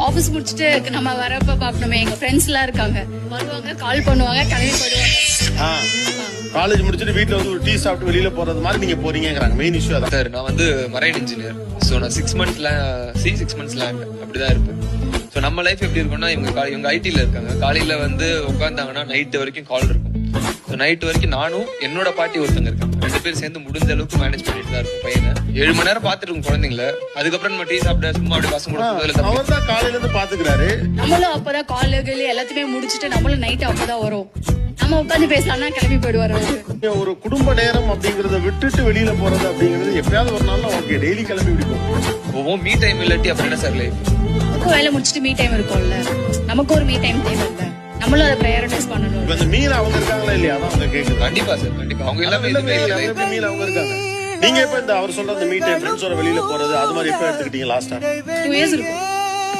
Office முடிச்சுட்டு நம்ம வரப்ப பாக்கணுமே, எங்க ஃப்ரெண்ட்ஸ் எல்லாம் இருக்காங்க, வருவாங்க, கால் பண்ணுவாங்க, கிளம்பி போயிடுவாங்க. காலேஜ் முடிச்சுட்டு வீட்டுல வந்து ஒரு டீ சாப்பிட்டு வெளியில போறது மாதிரி நீங்க போறீங்கிறாங்க. மெயின் இஷ்யூ அதான் சார். நான் வந்து மரைன் இன்ஜினியர். ஸோ நான் 6 months லேண்ட் அப்படிதான் இருப்பேன். ஸோ நம்ம லைஃப் எப்படி இருக்கும்னா, இவங்க ஐடில இருக்காங்க. காலையில வந்து உட்காந்தாங்கன்னா நைட்டு வரைக்கும் கால் இருக்கும். ஸோ நைட்டு வரைக்கும் நானும் என்னோட பாட்டி ஒருத்தங்க இருக்காங்க, 2 பேரும் சேர்ந்து முடிஞ்ச அளவுக்கு மேனேஜ் பண்ணிட்டு தான் இருக்கும் பையனை. 7 மணி நேரம் பாத்துட்டு இருக்கும் குழந்தைங்கள. அதுக்கப்புறம் நம்ம டீ சாப்பிட சும்மா அப்படி பசங்க கூட அவர் தான் காலையில இருந்து பாத்துக்கிறாரு. நம்மளும் அப்பதான் காலேஜ் எல்லாத்தையுமே முடிச்சுட்டு நம்மளும் நைட் அப்பதான் வரும். நம்ம உட்காந்து பேசலாம்னா கிளம்பி போயிடுவாரு. ஒரு குடும்ப நேரம் அப்படிங்கறத விட்டுட்டு வெளியில போறது அப்படிங்கிறது எப்பயாவது ஒரு நாள் ஓகே, டெய்லி கிளம்பி பிடிக்கும். மீ டைம் இல்லாட்டி அப்புறம் என்ன சார் லைஃப்? நமக்கும் வேலை முடிச்சுட்டு மீ டைம் இருக்கும்ல, நமக்கு ஒரு மீ டைம் தேவை இல்ல, நம்மளும் அதை ப்ரையாரிட்டைஸ் பண்ணணும். இப்ப இந்த மீன் அவங்க இருக்காங்களா இல்லையா, அதான் அவங்க கேக்குது. கண்டிப்பா சார், கண்டிப்பா. அவங்க எல்லாமே மீன் அவங்க இருக்காங்க. நீங்க இப்ப இந்த அவர் சொல்ற அந்த மீ டைம் ஃப்ரெண்ட்ஸோட வெளியில போறது அது மாதிரி எப்ப எடுத்துக்கிட்டீங்க லாஸ்டா? 2 years இருக்கும்.